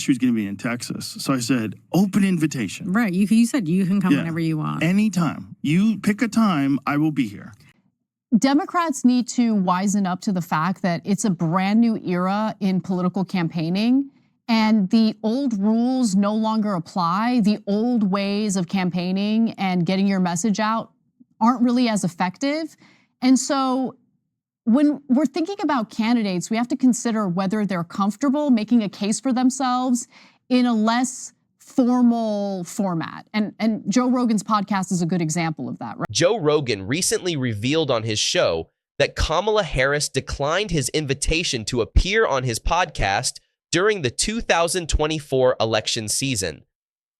she was going to be in Texas. So I said, open invitation. Right. You said you can come whenever you want. Anytime. You pick a time, I will be here. Democrats need to wisen up to the fact that it's a brand new era in political campaigning, and the old rules no longer apply. The old ways of campaigning and getting your message out aren't really as effective. And so when we're thinking about candidates, we have to consider whether they're comfortable making a case for themselves in a less formal format. And Joe Rogan's podcast is a good example of that, right? Joe Rogan recently revealed on his show that Kamala Harris declined his invitation to appear on his podcast during the 2024 election season.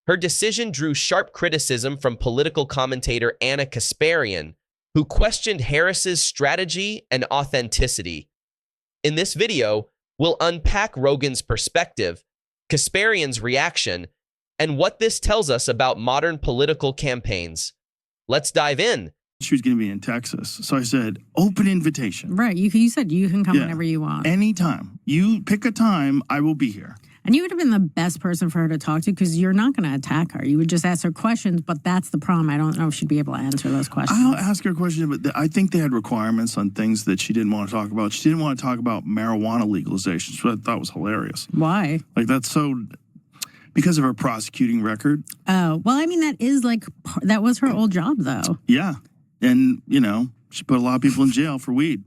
Her decision drew sharp criticism from political commentator Ana Kasparian, who questioned Harris's strategy and authenticity. In this video, we'll unpack Rogan's perspective, Kasparian's reaction, and what this tells us about modern political campaigns. Let's dive in. She was going to be in Texas. So I said, open invitation. Right. You said you can come whenever you want. Anytime. You pick a time, I will be here. And you would have been the best person for her to talk to because you're not going to attack her. You would just ask her questions, but that's the problem. I don't know if she'd be able to answer those questions. I'll ask her a question, but I think they had requirements on things that she didn't want to talk about. She didn't want to talk about marijuana legalization, which I thought was hilarious. Why? Like, that's so... Because of her prosecuting record. Oh, well, I mean, that was her old job, though. Yeah. And, she put a lot of people in jail for weed.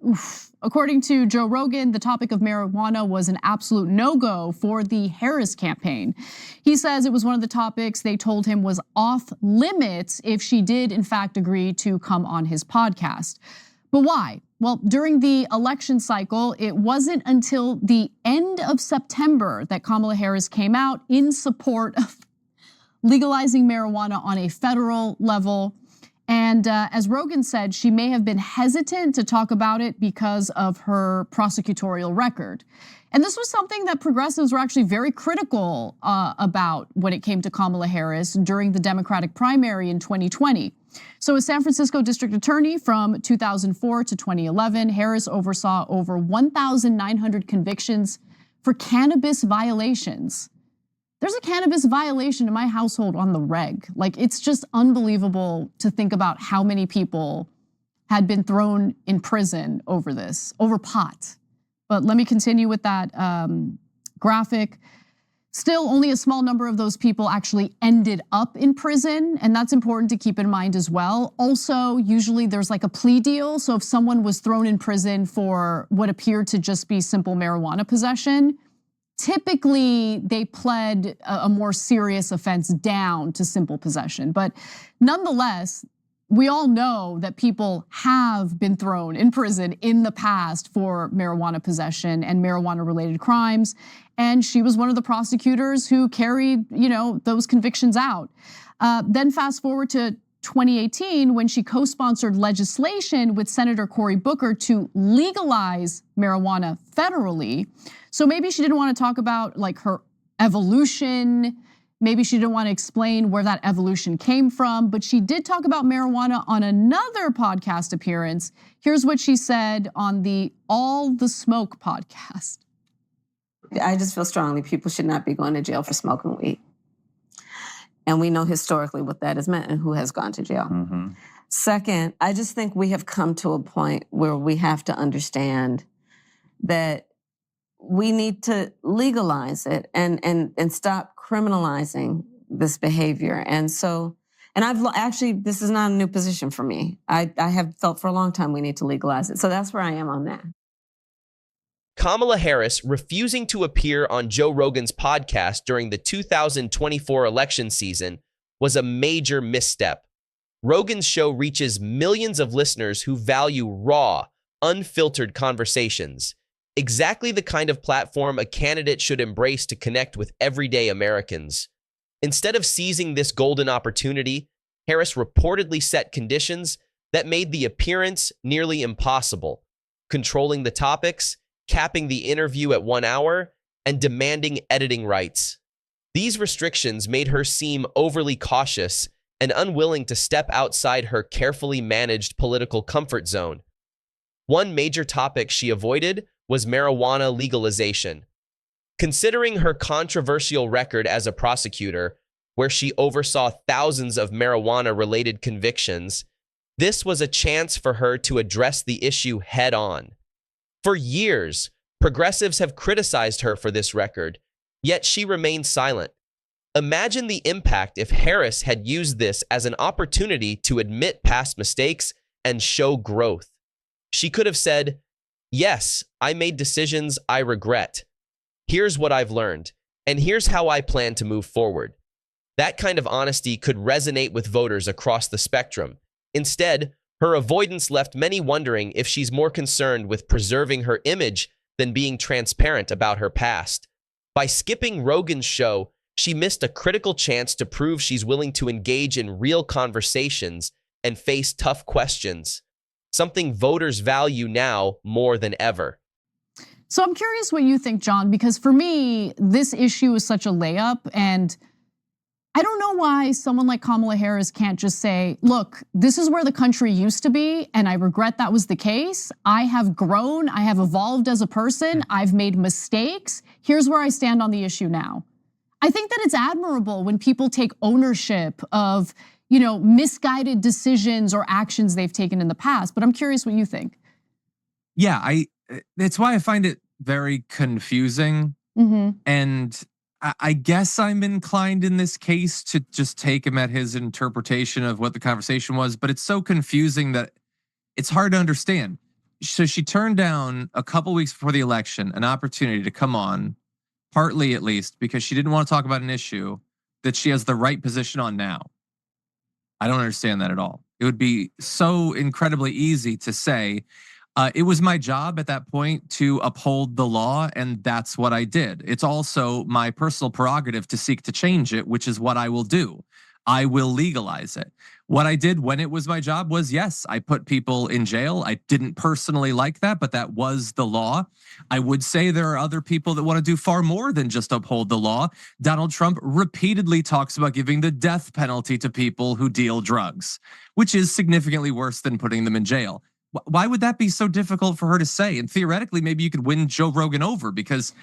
Oof. According to Joe Rogan, the topic of marijuana was an absolute no-go for the Harris campaign. He says it was one of the topics they told him was off limits if she did, in fact, agree to come on his podcast. But why? Well, during the election cycle, it wasn't until the end of September that Kamala Harris came out in support of legalizing marijuana on a federal level. And as Rogan said, she may have been hesitant to talk about it because of her prosecutorial record. And this was something that progressives were actually very critical about when it came to Kamala Harris during the Democratic primary in 2020. So as San Francisco district attorney from 2004 to 2011, Harris oversaw over 1,900 convictions for cannabis violations. There's a cannabis violation in my household on the reg. Like, it's just unbelievable to think about how many people had been thrown in prison over this, over pot. But let me continue with that graphic. Still, only a small number of those people actually ended up in prison, and that's important to keep in mind as well. Also, usually there's like a plea deal, so if someone was thrown in prison for what appeared to just be simple marijuana possession, typically they pled a more serious offense down to simple possession. But nonetheless, we all know that people have been thrown in prison in the past for marijuana possession and marijuana-related crimes. And she was one of the prosecutors who carried, those convictions out. Then fast forward to 2018 when she co-sponsored legislation with Senator Cory Booker to legalize marijuana federally. So maybe she didn't want to talk about like her evolution. Maybe she didn't want to explain where that evolution came from, but she did talk about marijuana on another podcast appearance. Here's what she said on the All the Smoke podcast. I just feel strongly people should not be going to jail for smoking weed. And we know historically what that has meant and who has gone to jail. Mm-hmm. Second, I just think we have come to a point where we have to understand that we need to legalize it and stop criminalizing this behavior. And I've actually, this is not a new position for me. I have felt for a long time we need to legalize it. So that's where I am on that. Kamala Harris refusing to appear on Joe Rogan's podcast during the 2024 election season was a major misstep. Rogan's show reaches millions of listeners who value raw, unfiltered conversations, exactly the kind of platform a candidate should embrace to connect with everyday Americans. Instead of seizing this golden opportunity, Harris reportedly set conditions that made the appearance nearly impossible, controlling the topics, capping the interview at 1 hour, and demanding editing rights. These restrictions made her seem overly cautious and unwilling to step outside her carefully managed political comfort zone. One major topic she avoided was marijuana legalization, Considering her controversial record as a prosecutor, where she oversaw thousands of marijuana-related convictions, this was a chance for her to address the issue head-on. For years, progressives have criticized her for this record, yet she remained silent. Imagine the impact if Harris had used this as an opportunity to admit past mistakes and show growth. She could have said, "Yes, I made decisions I regret. Here's what I've learned, and here's how I plan to move forward." That kind of honesty could resonate with voters across the spectrum. Instead, her avoidance left many wondering if she's more concerned with preserving her image than being transparent about her past. By skipping Rogan's show, she missed a critical chance to prove she's willing to engage in real conversations and face tough questions, something voters value now more than ever. So I'm curious what you think, John, because for me, this issue is such a layup, and I don't know why someone like Kamala Harris can't just say, look, this is where the country used to be, and I regret that was the case. I have grown, I have evolved as a person, I've made mistakes. Here's where I stand on the issue now. I think that it's admirable when people take ownership of, misguided decisions or actions they've taken in the past, but I'm curious what you think. Yeah, it's why I find it very confusing. And I guess I'm inclined in this case to just take him at his interpretation of what the conversation was, but it's so confusing that it's hard to understand. So she turned down a couple weeks before the election an opportunity to come on, partly at least, because she didn't want to talk about an issue that she has the right position on now. I don't understand that at all. It would be so incredibly easy to say, it was my job at that point to uphold the law, and that's what I did. It's also my personal prerogative to seek to change it, which is what I will do. I will legalize it. What I did when it was my job was, yes, I put people in jail. I didn't personally like that, but that was the law. I would say there are other people that want to do far more than just uphold the law. Donald Trump repeatedly talks about giving the death penalty to people who deal drugs, which is significantly worse than putting them in jail. Why would that be so difficult for her to say? And theoretically, maybe you could win Joe Rogan over because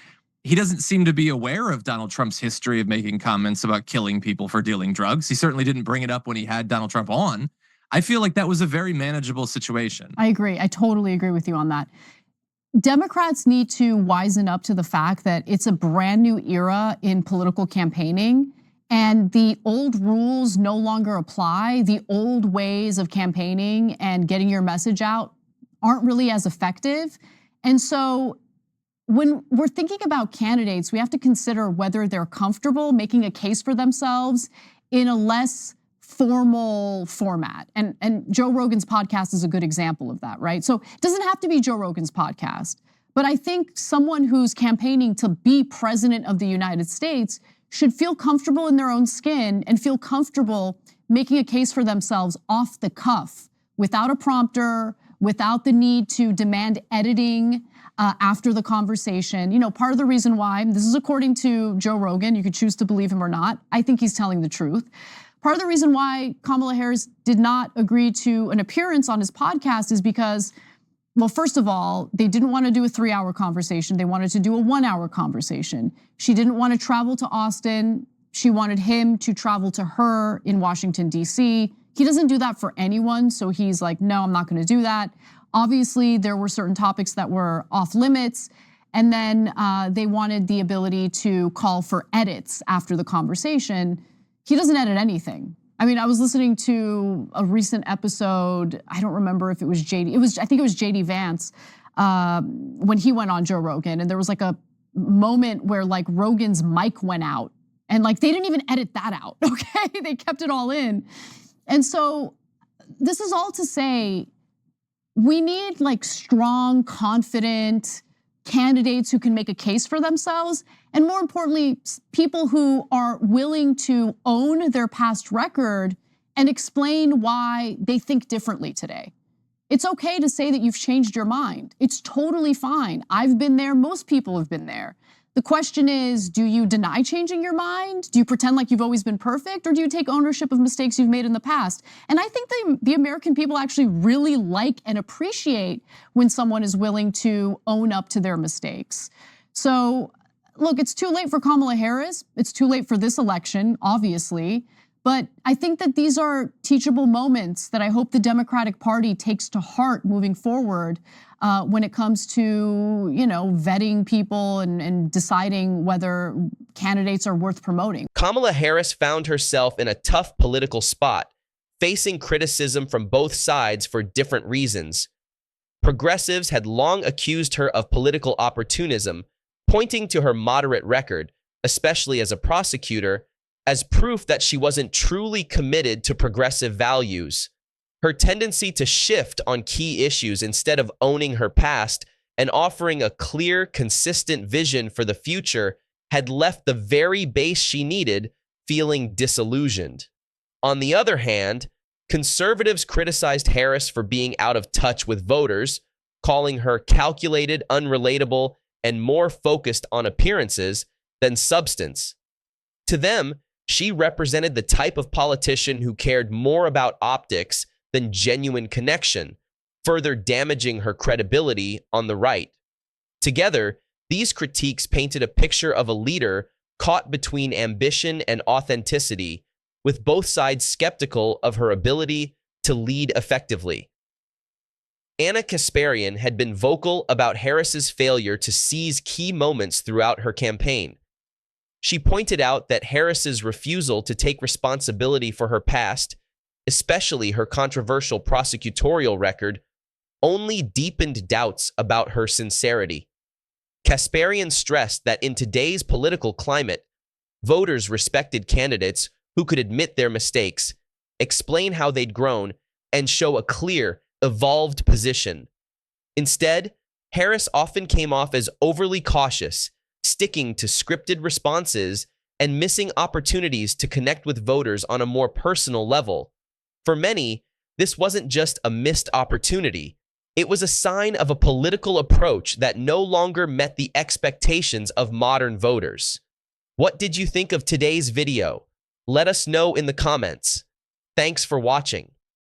he doesn't seem to be aware of Donald Trump's history of making comments about killing people for dealing drugs. He certainly didn't bring it up when he had Donald Trump on. I feel like that was a very manageable situation. I agree. I totally agree with you on that. Democrats need to wisen up to the fact that it's a brand new era in political campaigning, and the old rules no longer apply. The old ways of campaigning and getting your message out aren't really as effective. And so when we're thinking about candidates, we have to consider whether they're comfortable making a case for themselves in a less formal format. And Joe Rogan's podcast is a good example of that, right? So it doesn't have to be Joe Rogan's podcast, but I think someone who's campaigning to be president of the United States should feel comfortable in their own skin and feel comfortable making a case for themselves off the cuff, without a prompter, without the need to demand editing after the conversation. Part of the reason why, this is according to Joe Rogan, you could choose to believe him or not, I think he's telling the truth. Part of the reason why Kamala Harris did not agree to an appearance on his podcast is because, well, first of all, they didn't want to do a 3-hour conversation. They wanted to do a 1-hour conversation. She didn't want to travel to Austin. She wanted him to travel to her in Washington, D.C. He doesn't do that for anyone, so he's like, no, I'm not going to do that. Obviously, there were certain topics that were off limits, and then they wanted the ability to call for edits after the conversation. He doesn't edit anything. I mean, I was listening to a recent episode. I don't remember if it was JD. I think it was JD Vance when he went on Joe Rogan, and there was like a moment where like Rogan's mic went out, and like they didn't even edit that out. Okay, they kept it all in, and so this is all to say we need like strong, confident candidates who can make a case for themselves, and more importantly, people who are willing to own their past record and explain why they think differently today. It's okay to say that you've changed your mind. It's totally fine. I've been there, most people have been there. The question is, do you deny changing your mind? Do you pretend like you've always been perfect? Or do you take ownership of mistakes you've made in the past? And I think the American people actually really like and appreciate when someone is willing to own up to their mistakes. So look, it's too late for Kamala Harris. It's too late for this election, obviously. But I think that these are teachable moments that I hope the Democratic Party takes to heart moving forward when it comes to, vetting people and deciding whether candidates are worth promoting. Kamala Harris found herself in a tough political spot, facing criticism from both sides for different reasons. Progressives had long accused her of political opportunism, pointing to her moderate record, especially as a prosecutor, as proof that she wasn't truly committed to progressive values. Her tendency to shift on key issues instead of owning her past and offering a clear, consistent vision for the future had left the very base she needed feeling disillusioned. On the other hand, conservatives criticized Harris for being out of touch with voters, calling her calculated, unrelatable, and more focused on appearances than substance. To them, she represented the type of politician who cared more about optics than genuine connection, further damaging her credibility on the right. Together, these critiques painted a picture of a leader caught between ambition and authenticity, with both sides skeptical of her ability to lead effectively. Ana Kasparian had been vocal about Harris's failure to seize key moments throughout her campaign. She pointed out that Harris's refusal to take responsibility for her past, especially her controversial prosecutorial record, only deepened doubts about her sincerity. Kasparian stressed that in today's political climate, voters respected candidates who could admit their mistakes, explain how they'd grown, and show a clear, evolved position. Instead, Harris often came off as overly cautious, sticking to scripted responses and missing opportunities to connect with voters on a more personal level. For many, this wasn't just a missed opportunity. It was a sign of a political approach that no longer met the expectations of modern voters. What did you think of today's video? Let us know in the comments. Thanks for watching.